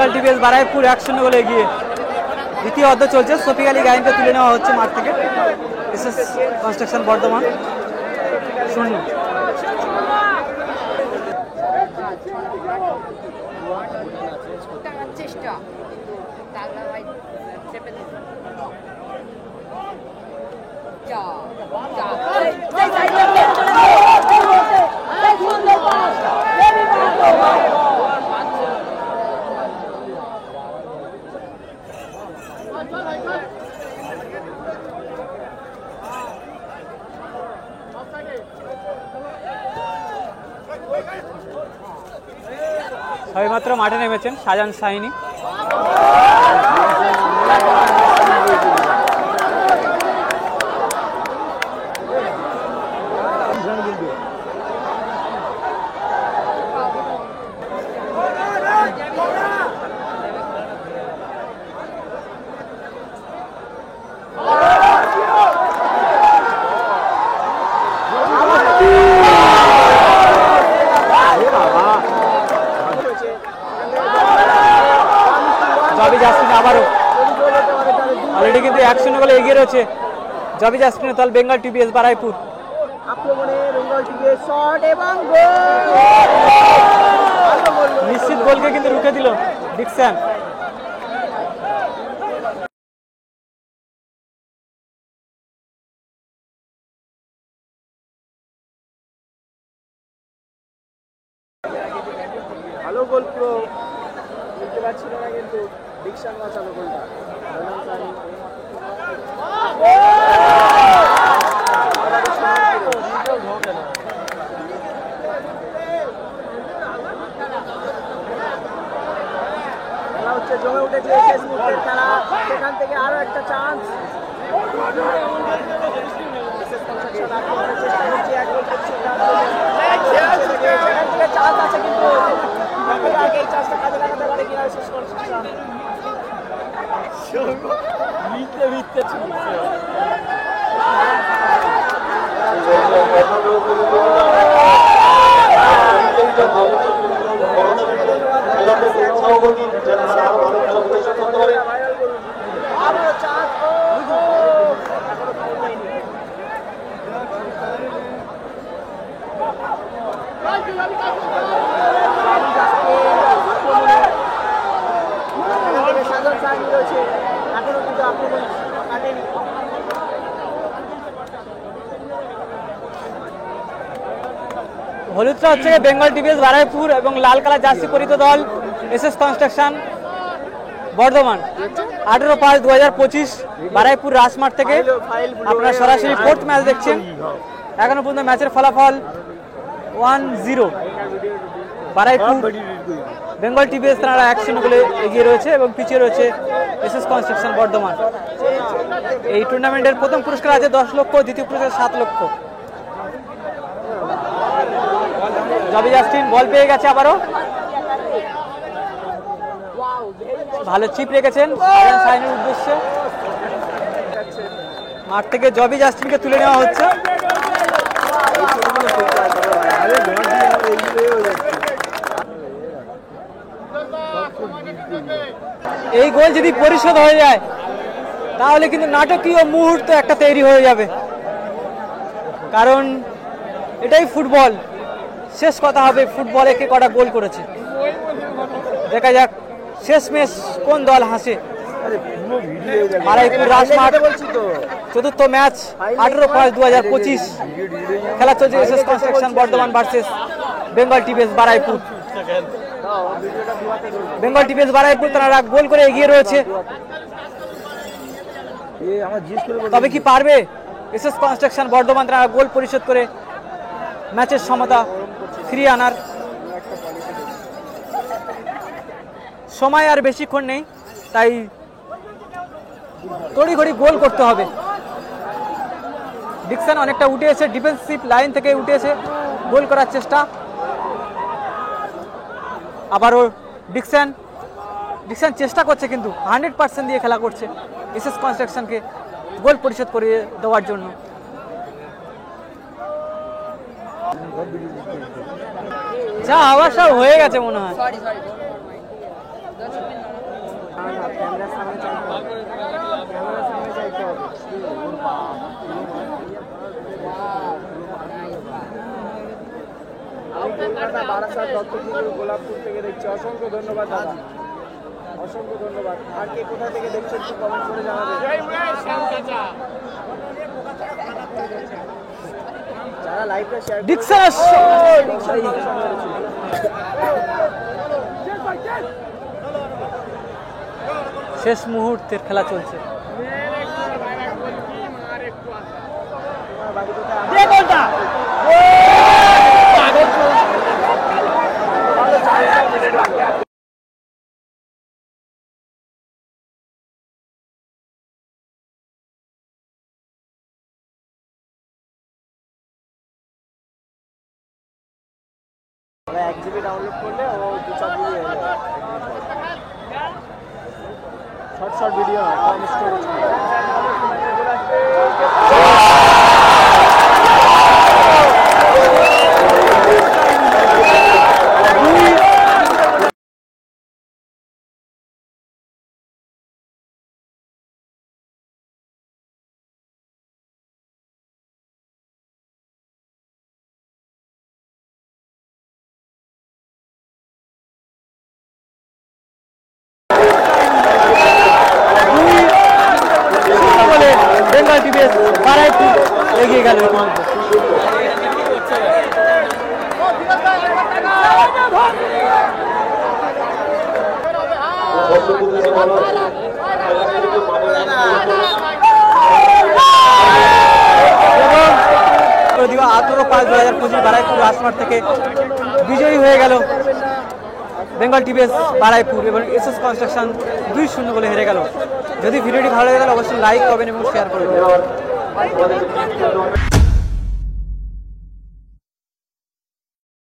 Bengal TVS Baruipur 1-0 গোলে এগিয়ে। দ্বিতীয় অর্ধ চলছে, শফিক আলী গায়েনকে তুলে নেওয়া হচ্ছে মাঠ থেকে। SS construction Bardhaman 0। সবেমাত্র মাঠে নেমেছেন শাহজাহান শাহিনী। জবি জাসমিন আবারও অলরেডি কিন্তু 1-0 গোলে এগিয়ে রয়েছে জবি জাসমিনের দল বেঙ্গল টিভিএস বারাইপুর। নিশ্চিত গোলকে কিন্তু রুখে দিল ডিকসন। ভালো গোল পুরো দেখতে পাচ্ছিল না, কিন্তু ডিকশন বাঁচালো গোলটা। খেলা হচ্ছে, জমে উঠেছে শেষ মুহূর্তের খেলা। সেখান থেকে আরো একটা চান্স, চান্স আছে কিন্তু আগে এই চান্সটা কাজে লাগাতে পারে কিনা শেষ করছে। মিথ্যে মিথ্যে ছিল। হলুদটা হচ্ছে বেঙ্গল টিভিএস বারাইপুর এবং লাল কালার জার্সি পরিহিত দল এসএস কনস্ট্রাকশন বর্ধমান। 18/5/2025 বারাইপুর রাজমাঠ থেকে আপনারা সরাসরি ফোর্থ ম্যাচ দেখছেন। এখনো পর্যন্ত ম্যাচের ফলাফল 1-0 বারাইপুর। বেঙ্গল টিভিএস তারা 1-0 গোলে এগিয়ে রয়েছে এবং পিছিয়ে রয়েছে এসএস কনস্ট্রাকশন বর্ধমান। এই টুর্নামেন্টের প্রথম পুরস্কার আছে 10 লক্ষ, দ্বিতীয় পুরস্কার 7 লক্ষ। জবি জাস্টিন বল পেয়ে গেছে আবারও, ভালো চিপ রেখেছেন সাইনের উদ্দেশ্যে। মাঠ থেকে জবি জাস্টিনকে তুলে নেওয়া হচ্ছে। এই গোল যদি পরিশোধ হয়ে যায় তাহলে কিন্তু নাটকীয় মুহূর্ত একটা তৈরি হয়ে যাবে, কারণ এটাই ফুটবল। শেষ কথা হবে ফুটবলে কে কটা গোল করেছে। দেখা যাক শেষমেশ কোন দল হাসে। বারাইপুর রাজমাঠ চতুর্থ ম্যাচ 18/5/2025 খেলা চলছে SS construction Bardhaman versus Bengal TVS Baruipur. Bengal TVS Baruipur তারা গোল করে এগিয়ে রয়েছে, তবে কি পারবে এসএস কনস্ট্রাকশন বর্ধমান তারা গোল পরিশোধ করে ম্যাচের সমতা ফিরিয়ে আনার? সময় আর বেশিক্ষণ নেই, তাই তড়িঘড়ি গোল করতে হবে। ডিকসন অনেকটা উঠে এসে ডিফেন্সিভ লাইন থেকে উঠে এসে গোল করার চেষ্টা। আবারও ডিকসন চেষ্টা করছে, কিন্তু 100% দিয়ে খেলা করছে এসএস কনস্ট্রাকশনকে গোল পরিশোধ করে দেওয়ার জন্য। যা আওয়াজ সব হয়ে গেছে মনে হয়। ক্যামেরার সামনে চাইতে হবে, ক্যামেরার সামনে চাইতে হবে। আমি কলকাতা বারাসাত দত্তপুর গোলাপপুর থেকে দেখছি। অসংখ্য ধন্যবাদ দাদা, অসংখ্য ধন্যবাদ। আর কে কোথা থেকে দেখছেন একটু কমেন্ট করে জানাবেন। যারা লাইভটা শেয়ার ডিকশন শেষ মুহূর্তের খেলা চলছে। বাড়ি কোথায়? এক জিবি ডাউনলোড করলে ও 2-4 জিবি হয়ে যাবে। শর্ট শর্ট ভিডিও হয়, কম স্টোরেজ। বেঙ্গল টিভিএস বারাইপুর এগিয়ে গেল। এবং 18/5/2025 বারাইপুর রাজমাঠ থেকে বিজয়ী হয়ে গেল বেঙ্গল টিভিএস বারাইপুর এবং এসএস কনস্ট্রাকশন 2-0 গোলে হেরে গেল। যদি ভিডিওটি ভালো লাগে তাহলে অবশ্যই লাইক করবেন এবং শেয়ার করবেন।